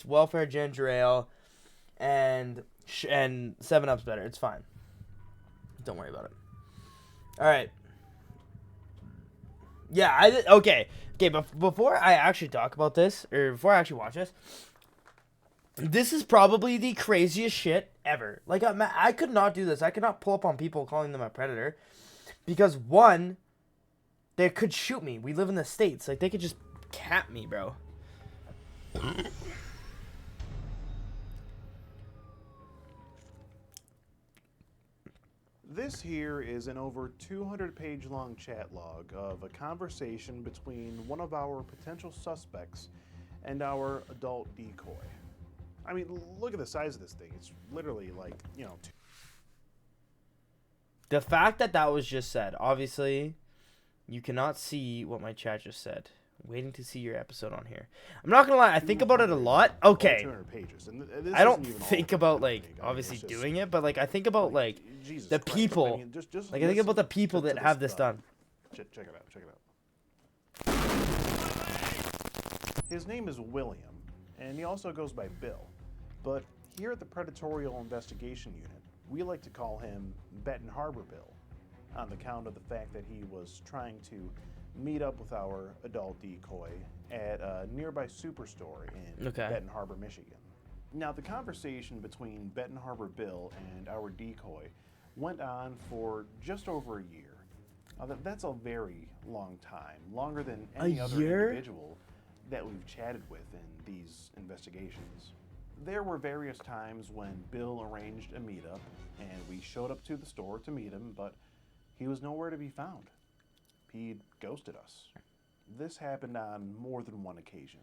welfare ginger ale, and 7-Up's better. It's fine. Don't worry about it. All right. Yeah, okay. But before I actually talk about this, or before I actually watch this is probably the craziest shit ever. Like, I could not do this. I could not pull up on people calling them a predator. Because, one, they could shoot me. We live in the States. Like, they could just cap me, bro. This here is an over 200-page long chat log of a conversation between one of our potential suspects and our adult decoy. I mean, look at the size of this thing. It's literally like, The fact that was just said, obviously, you cannot see what my chat just said. Waiting to see your episode on here. I'm not gonna lie, I think about it a lot. Okay. 200 pages. And this I don't isn't even think all about, the like, thing. obviously it's doing it, but, like, I think about, like, Jesus the Christ. people. I mean, just Like, I think about the listen people to that have this done. Check it out. Check it out. His name is William, and he also goes by Bill. But here at the Predatorial Investigation Unit, we like to call him Benton Harbor Bill, on the count of the fact that he was trying to meet up with our adult decoy at a nearby superstore in Benton Harbor, Michigan. Now, the conversation between Benton Harbor Bill and our decoy went on for just over a year. Now, that's a very long time, longer than any other individual that we've chatted with in these investigations. There were various times when Bill arranged a meetup, and we showed up to the store to meet him, but he was nowhere to be found. He'd ghosted us. This happened on more than one occasion.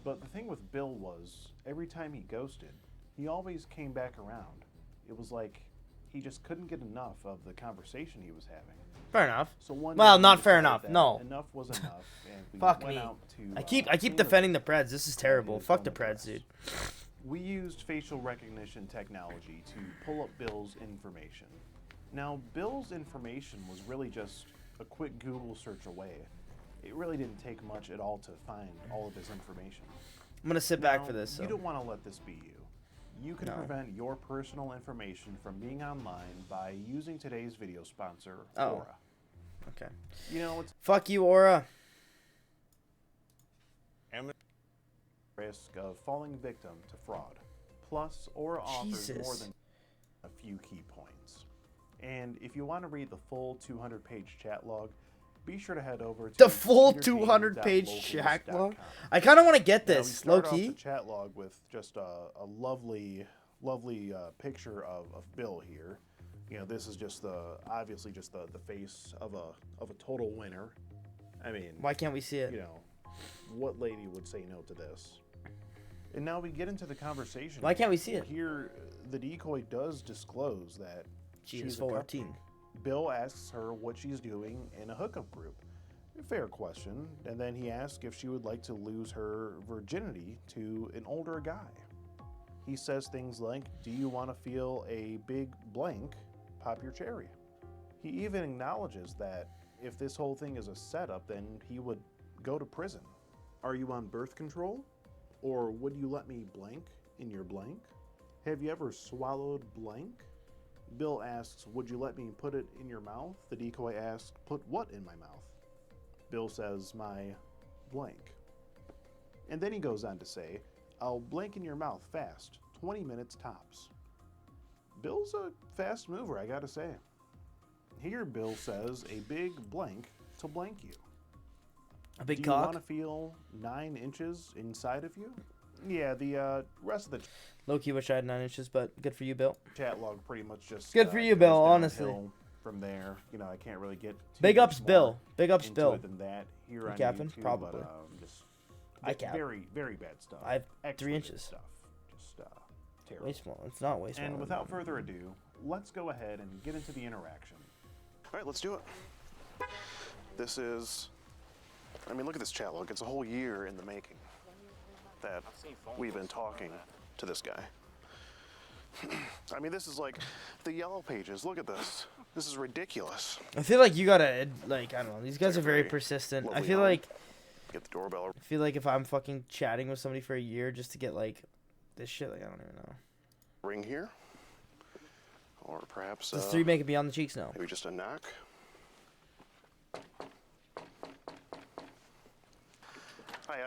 But the thing with Bill was, every time he ghosted, he always came back around. It was like he just couldn't get enough of the conversation he was having. Fair enough. So one well, day not we fair decided enough. that No. Enough was enough, and we Fuck went me. out to. I keep clean defending the the Preds. This is terrible. and Fuck the film Preds, the dude. We used facial recognition technology to pull up Bill's information. Now, Bill's information was really just a quick Google search away. It really didn't take much at all to find all of his information. I'm gonna sit back for this. You So. don't want to let this be you. You can prevent your personal information from being online by using today's video sponsor, Aura. Okay. You know, it's Fuck you, Aura. risk of falling victim to fraud. Plus, Aura offers more than a few key points. And if you want to read the full 200-page chat log, be sure to head over to the full 200-page chat log. I kind of want to get this, low key. Off the chat log with just a lovely picture of Bill here. You know, this is just obviously just the face of a total winner. I mean, why can't we see it? You know, what lady would say no to this? And now we get into the conversation. Why can't we see it? Here, the decoy does disclose that she's 14. Bill asks her what she's doing in a hookup group. A fair question. And then he asks if she would like to lose her virginity to an older guy. He says things like, "Do you want to feel a big blank? Pop your cherry." He even acknowledges that if this whole thing is a setup, then he would go to prison. Are you on birth control? Or would you let me blank in your blank? Have you ever swallowed blank? Bill asks, would you let me put it in your mouth? The decoy asks, put what in my mouth? Bill says, my blank. And then he goes on to say, I'll blank in your mouth fast, 20 minutes tops. Bill's a fast mover, I gotta say. Here Bill says, a big blank to blank you. A big Do cock? you want to feel 9 inches inside of you? Yeah, the rest of the low-key wish I had 9 inches, but good for you, Bill. Chat log pretty much just good for you, Bill. Honestly, from there, you know, I can't really get big ups, Bill. Big ups, Bill. Than that here on Captain, YouTube, probably. But, just I cap. Very, very bad stuff. I have 3 inches. Stuff. Just terrible. Way small. It's not way small. And without further ado, let's go ahead and get into the interaction. All right, let's do it. This is. I mean, look at this chat log. It's a whole year in the making that we've been talking to this guy. I mean, this is like the yellow pages. Look at this. This is ridiculous. I feel like you gotta, like, I don't know. These guys are very persistent. I feel like get the doorbell. I feel like if I'm fucking chatting with somebody for a year just to get like this shit, like I don't even know. Ring here. Or perhaps... Does 3 make it beyond the cheeks now? Maybe just a knock. Hi,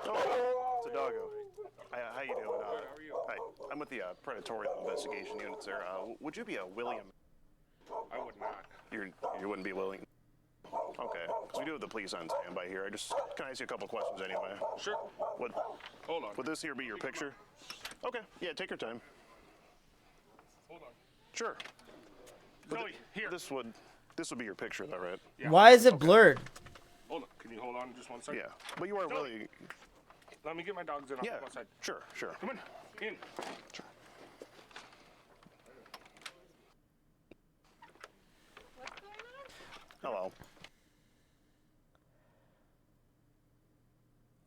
oh, it's a doggo. Hi, how you doing? How are you? Hi, I'm with the Predatorial Investigation Unit, sir. Would you be a William? I would not. You wouldn't be willing? Okay, because we do have the police on standby here. Can I ask you a couple questions anyway? Sure. Hold on. Would this here be your picture? Okay, yeah, take your time. Hold on. Sure. Zoe, here. This would be your picture, though, right? Yeah. Why is it blurred? Hold on. Can you hold on just one second? Yeah, but you are Zoe. willing. Let me get my dogs in. Yeah, Outside. sure. Come on. In. Sure. Hello.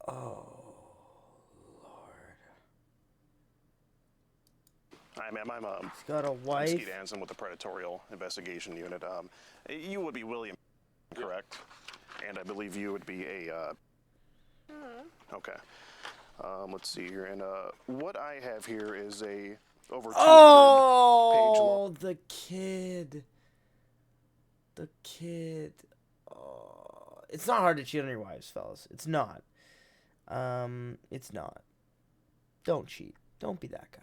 Oh, Hi, ma'am. I'm he's got a I'm wife. Skeet with the Predatorial Investigation Unit. You would be William, correct? And I believe you would be a. Okay. Let's see here, and what I have here is a over 200 page Oh, long. the kid. The kid. Oh, it's not hard to cheat on your wives, fellas. It's not. It's not. Don't cheat. Don't be that guy.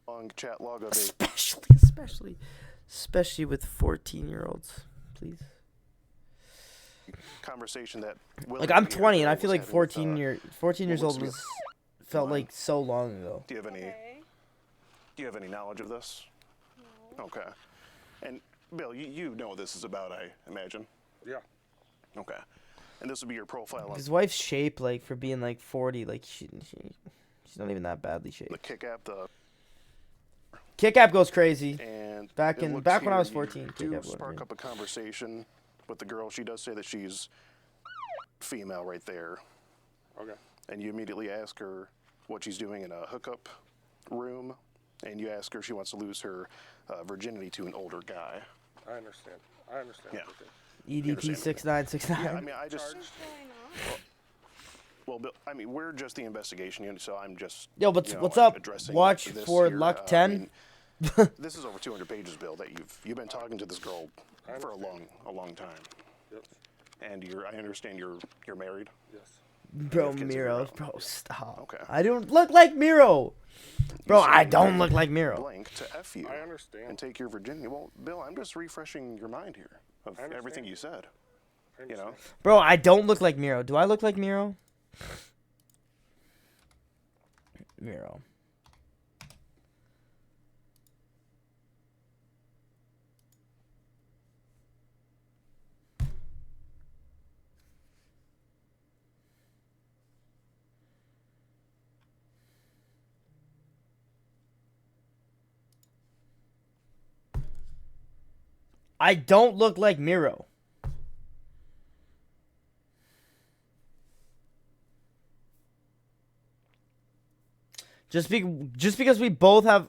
Long chat log of a Especially with 14-year-olds, please. conversation that. Like I'm 20 and I feel like was 14 having, 14 years what's old the- was felt like so long ago. Do you have any? Okay. Do you have any knowledge of this? No. Okay. And Bill, you know what this is about, I imagine. Yeah. Okay. And this would be your profile on His wife's shape, like for being like 40, like she's not even that badly the shaped. Kick app. Kick app goes crazy. And Back it looks when I here was you 14, do Kick app was spark good. up a conversation with the girl. She does say that she's female right there, Okay. and you immediately ask her what she's doing in a hookup room, and you ask her if she wants to lose her virginity to an older guy. I understand. Yeah. everything. EDP understand. 6969. Yeah, I mean, I just What's going on? well, Bill, I mean, we're just the investigation unit, so I'm just Yo, what's you know, what's up? addressing Watch this for here. Luck I 10. mean, this is over 200 pages, Bill. That you've been talking to this girl for a long time, Yes. and I understand you're married. Yes. Bro, have kids of your Miro, own. bro, stop. Okay. I don't look like Miro. Bro, You I said don't look like Miro. blank to F you I understand. and take your virginity. Well, Bill, I'm just refreshing your mind here of I understand. everything you said. I You know, understand. Bro, I don't look like Miro. Do I look like Miro? Miro. I don't look like Miro. Just because we both have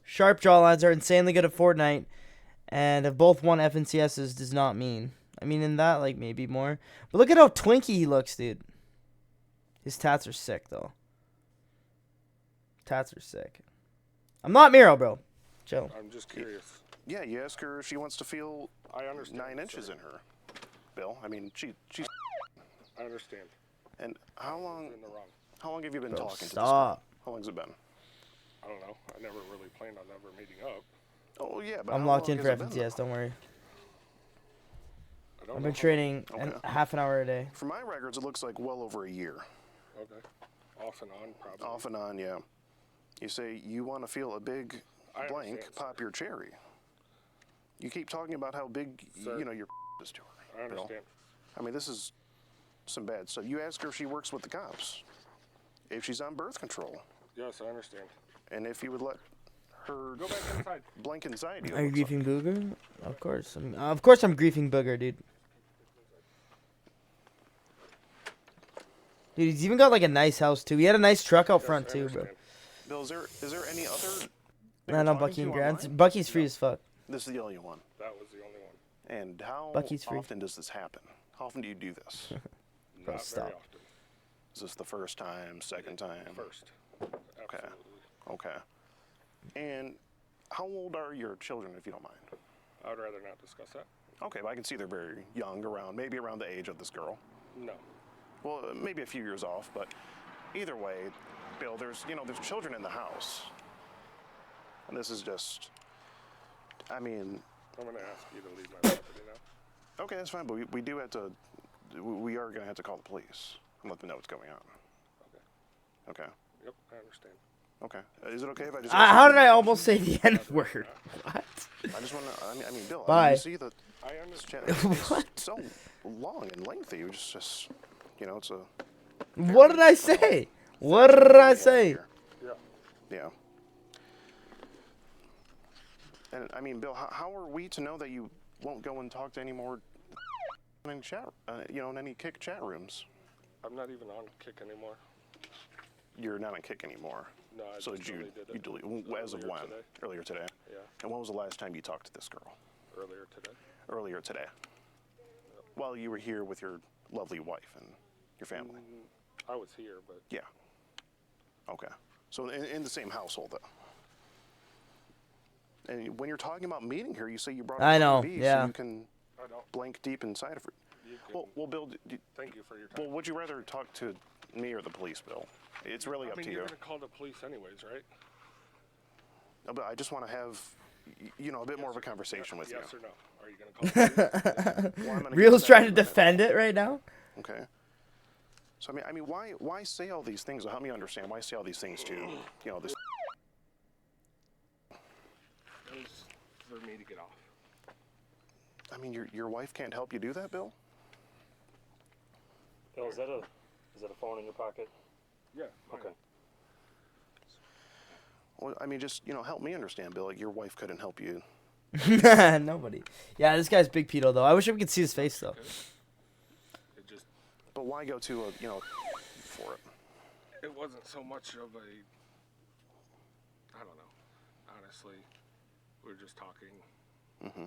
sharp jawlines, are insanely good at Fortnite, and have both won FNCSs does not mean. I mean, in that, like, maybe more. But look at how twinky he looks, dude. His tats are sick, though. Tats are sick. I'm not Miro, bro. Chill. I'm just curious. yeah. You ask her if she wants to feel I understand. 9 inches sir. in her. Bill, I mean, she's. I understand. And how long? In the wrong. How long have you been Bro, talking to this stop. girl? How long's it been? I don't know. I never really planned on ever meeting up. Oh yeah, but I'm how locked long in for has it been, FNCS, though? don't worry. I don't I've know. been training Okay. half an hour a day. For my records, it looks like well over a year. Okay. Off and on, probably. Off and on, yeah. You say you want to feel a big I blank, understand, sir. pop your cherry. You keep talking about how big, Sir. you know, your is to her. I Bill. understand. I mean, this is some bad stuff. You ask her if she works with the cops, if she's on birth control, Yes, I understand. and if you would let her Go back inside. blank inside you. Are you it looks like. griefing Booger? Of course. Of course I'm griefing Booger, dude. Dude, he's even got like a nice house too. He had a nice truck out Yes, front I Oh, too, bro. understand. Bill, is there any other? that Nah, you're no, talking Bucky to and Grant. online? Bucky's free as fuck. This is the only one. That was the only one. And how Bucky's free. often does this happen? How often do you do this? Bro, Not stop. very often. Is this the first time, second time? First. Absolutely. Okay. And how old are your children, if you don't mind? I would rather not discuss that. Okay, but I can see they're very young, maybe around the age of this girl. No. Well, maybe a few years off, but either way, Bill, there's children in the house. And this is just, I mean, I'm going to ask you to leave my property now. okay, that's fine, but we are going to have to call the police and let them know what's going on. Okay. Okay. Yep, I understand. Okay. Is it okay if I just... How did I almost say the N word? What? I just want to, I mean, Bill, Bye. you see that I this understand. chat What? is so long and lengthy. It's just, it's a... What did I say? What did I say? Yeah. Yeah. And I mean, Bill, how are we to know that you won't go and talk to any more in chat, in any Kick chat rooms? I'm not even on Kick anymore. You're not on Kick anymore. No, I So just you deleted it. delete as of Earlier when? today. Earlier today. Yeah, And when was the last time you talked to this girl? earlier today. Earlier today. While you were here with your lovely wife and your family. I was here, but Yeah. Okay. So in the same household, though. And when you're talking about meeting her, you say you brought her I to know, B yeah. so you can I don't. blank deep inside of her. You can, Well, Bill, thank you for your time. would you rather talk to me or the police, Bill? It's really I up mean, to you're you. going to call the police anyways, right? No, but I just want to have, a bit more of a conversation with Yes you. or no? Are you going to call the police? Well, I'm gonna Real's get trying to that in a minute. defend it right now. Okay. So I mean, why say all these things? Help me understand. Why say all these things to, this? It was for me to get off. I mean, your wife can't help you do that, Bill? Bill, is that a phone in your pocket? Yeah. mine. Okay. Well, I mean, just help me understand, Bill. Like your wife couldn't help you. Nobody. Yeah, this guy's big pedo though. I wish we could see his face though. It just, But why go to for it? it wasn't so much of a, I don't know. Honestly, we were just talking. Mm-hmm.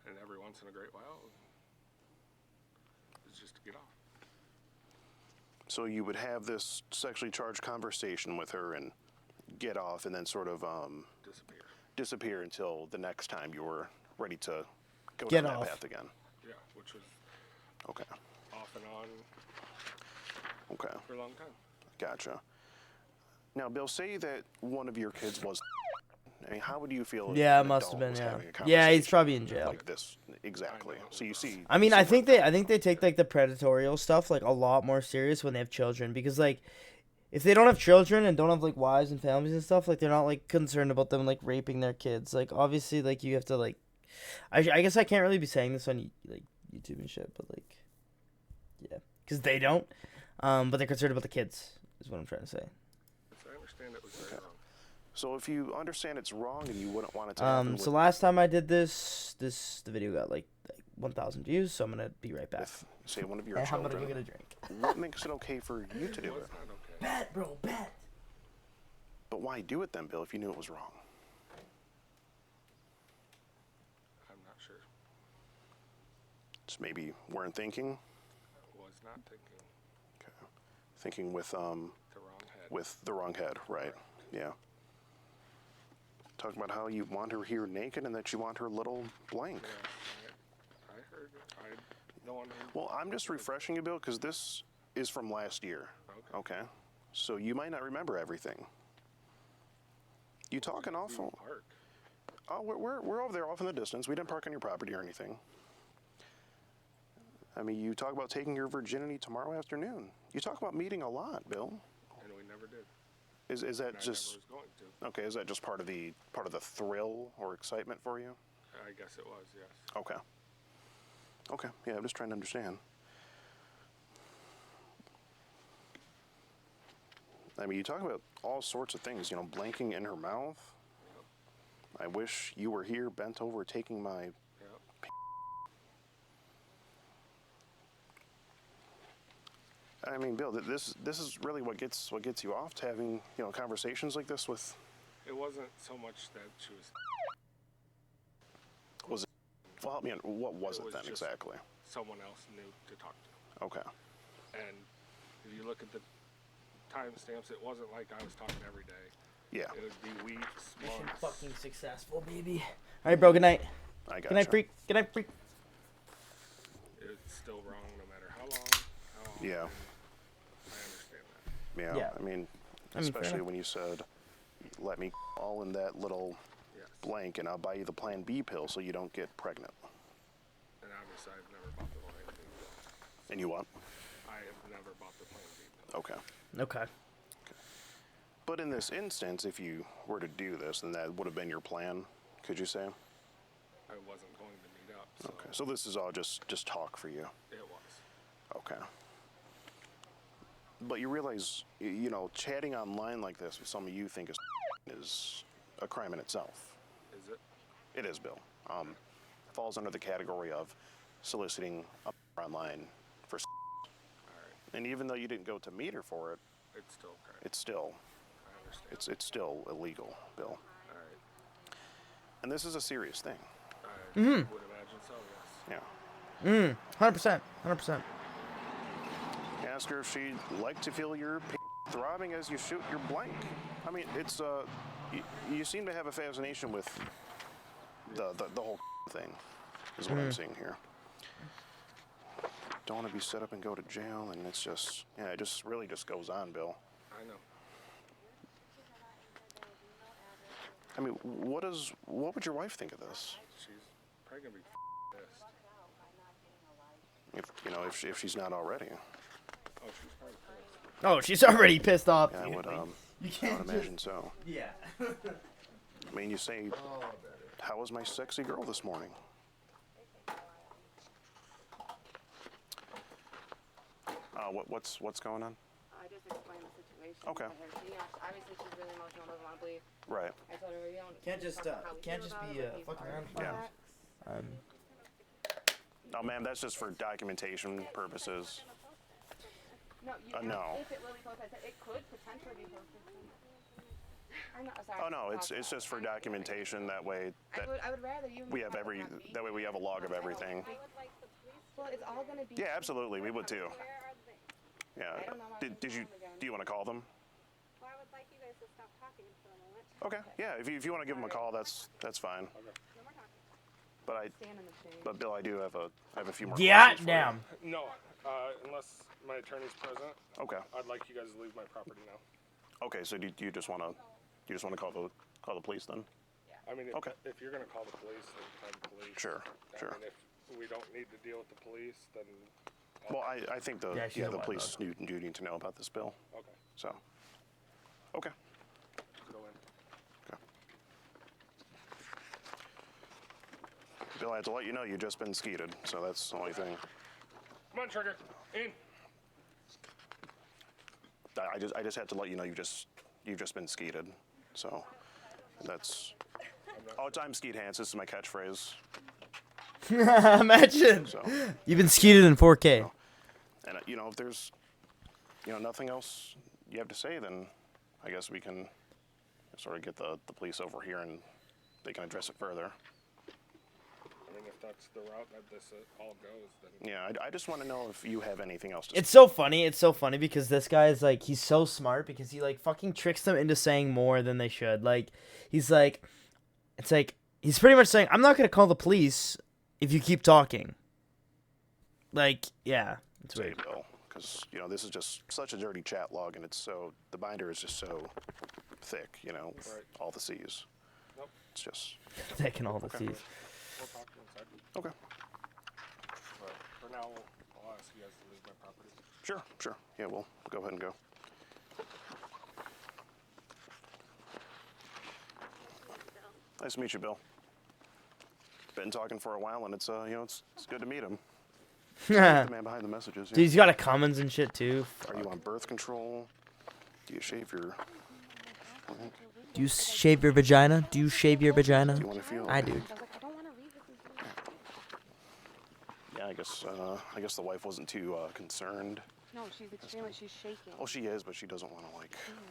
And every once in a great while, it's just to get off. So you would have this sexually charged conversation with her and get off, and then sort of disappear until the next time you were ready to go Get down off. that path again. Yeah, which was Okay. off and on Okay. for a long time. Gotcha. Now, Bill, say that one of your kids was. I mean, how would you feel? If Yeah, it an must have adult been. was Yeah. having a Yeah, he's conversation probably in jail. Like this, exactly. So you see. I mean, you I see think where- they take like the predatorial stuff like a lot more serious when they have children, because like if they don't have children and don't have like wives and families and stuff, like they're not like concerned about them like raping their kids. Like obviously like you have to like I guess I can't really be saying this on like YouTube and shit, but like yeah, because they don't but they're concerned about the kids is what I'm trying to say. So I understand it was very wrong. So if you understand it's wrong and you wouldn't want it to happen, So last time I did the video got like 1,000 views, so I'm gonna be right back. with, say, one of your And I'm children, gonna go get a drink. what makes it okay for you to do Well, it? it's not okay. Bet, bro, bet. But why do it then, Bill, if you knew it was wrong? I'm not sure. Just maybe weren't thinking. Was not thinking Okay. Thinking with the wrong head. with the wrong head, right? Yeah. Talking about how you want her here naked and that you want her little blank. Yeah, I heard it. I don't want to. Well, I'm just refreshing you, Bill, because this is from last year. Okay. Okay. So you might not remember everything. You talk an awful. Park. Oh, we're over there off in the distance. We didn't park on your property or anything. I mean, you talk about taking your virginity tomorrow afternoon. You talk about meeting a lot, Bill. And we never did. Is that And just I never was going to. okay? Is that just part of the thrill or excitement for you? I guess it was, yes. Okay. Okay. Yeah, I'm just trying to understand. I mean, you talk about all sorts of things. Blanking in her mouth. I wish you were here, bent over, taking my. Yep. I mean, Bill, this is really what gets you off to having conversations like this with. It wasn't so much that she was. Was it? Well, help me. What was It it was then just- exactly? Someone else new to talk to. Okay. And if you look at the timestamps, it wasn't like I was talking every day. Yeah. It would be weeks, Mission months. fucking successful, baby. All right, bro. Good night. I got Good night, freak. Good night, freak. It's still wrong no matter how long, how often. Yeah. I understand that. Yeah. Yeah. I mean, fair especially enough. when you said, let me all in that little Yes. blank and I'll buy you the Plan B pill so you don't get pregnant. And obviously, I've never bought the Plan B pill. And you what? I have never bought the Plan B pill. Okay. Okay. But in this instance, if you were to do this, then that would have been your plan, could you say? I wasn't going to meet up, so Okay. So this is all just talk for you. it was. Okay. But you realize, you know, chatting online like this with some of you think is a crime in itself. Is it? It is, Bill. Falls under the category of soliciting online for. All right. And even though you didn't go to meet her for it, It's still okay. it's still I understand. it's still illegal, Bill. All right. And this is a serious thing. I would imagine so, yes. Yeah. 100%. 100%. Ask her if she'd like to feel your throbbing as you shoot your blank. I mean, it's you seem to have a fascination with the whole thing, is what I'm seeing here. Don't want to be set up and go to jail, and it's just, yeah, it just really just goes on, Bill. I know. I mean, what would your wife think of this? She's probably going to be pissed. If she's not already. Oh, she's probably pissed. Oh, she's already pissed off. Yeah, I would You I can't would imagine so. Yeah. I mean, you say, how was my sexy girl this morning? What's going on? I just explained the situation. Okay. to her. Obviously, she's really emotional, doesn't want to believe. Right. I told her, you don't Can't just, talk about how we can't feel just about be, it, like, fucking he's around. hard Yeah. facts. No, ma'am, that's just for documentation purposes. No, you no. If it really goes, I said it could potentially be posted. I'm not sorry. Oh no, it's just for documentation. That way, that I would rather you. we have that way we have a log of everything. Well, it's all gonna be. Yeah, absolutely, we would too. Yeah. I don't know why Do you want to call them? Well, I would like you guys to stop talking for a moment. Okay. Yeah, if you want to give them a call, that's fine. No more talking. But Stand in the shade. Bill, I do have a few more. Yeah, questions for you. damn. No, unless my attorney's present, Okay. I'd like you guys to leave my property now. Okay. So do you just want to call the police then? I mean, Okay. if you're going to call the police, then call the police. Sure. I Sure. mean, if we don't need to deal with the police, then. Well, I think Yeah, she's a the white police dog. do need to know about this, Bill. Okay, So. Okay. go in. Okay. Bill, I have to let you know you've just been skeeted, so that's the only thing. Come on, Trigger. In. I just had to let you know you've just been skeeted, so that's. Oh, I'm Skeet Hans. This is my catchphrase. Imagine. So, You've been skeeted in 4K. and if there's, nothing else you have to say, then I guess we can sort of get the police over here and they can address it further. I mean, if that's the route that this all goes, then. Yeah, I just want to know if you have anything else to It's so funny. It's so funny because this guy is like, he's so smart because he like fucking tricks them into saying more than they should. Like, he's like, it's like, he's pretty much saying, I'm not going to call the police if you keep talking. Like, yeah, it's say, weird. Bill, because this is just such a dirty chat log, and the binder is just so thick, Right. all the C's. Nope. It's just Taking all the Okay. C's. We'll talk inside. okay. But for now, I'll ask you guys to leave my property. Sure. Yeah, we'll go ahead and go. Nice to meet you, Bill. Been talking for a while, and it's it's good to meet him. The man behind the messages. Dude, he's got a Cummins and shit too. Are you on birth control? Do you shave your? Do you shave your vagina? Do you shave your vagina? Do you want to feel? I do. I was like, I don't want to read this. Yeah, I guess the wife wasn't too concerned. No, she's extremely. She's shaking. Oh, she is, but she doesn't want to Yeah,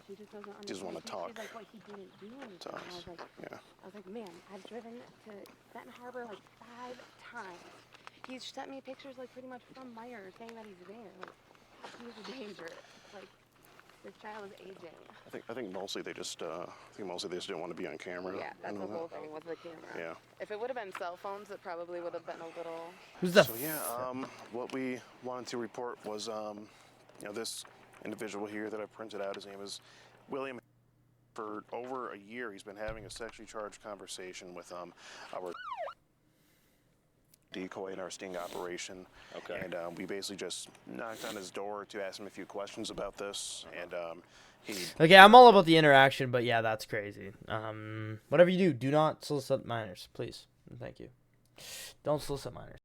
she just doesn't understand. just wanna talk She's like, what, he didn't do anything. to And us. Yeah. I was like, man, I've driven to Benton Harbor like 5 times. He's sent me pictures, like, pretty much from Meyer saying that he's there. Like, he's a danger. Like, this child is aging. I think mostly they just didn't want to be on camera. Yeah, that's and the all whole that. thing, was the camera. Yeah. If it would have been cell phones, it probably would have been a little... Who's the So yeah, what we wanted to report was, you know, this individual here that I printed out. His name is William. For over a year, he's been having a sexually charged conversation with our decoy in our sting operation. Okay. And we basically just knocked on his door to ask him a few questions about this, and he. Okay, I'm all about the interaction, but yeah, that's crazy. Whatever you do not solicit minors, please. Thank you. Don't solicit minors.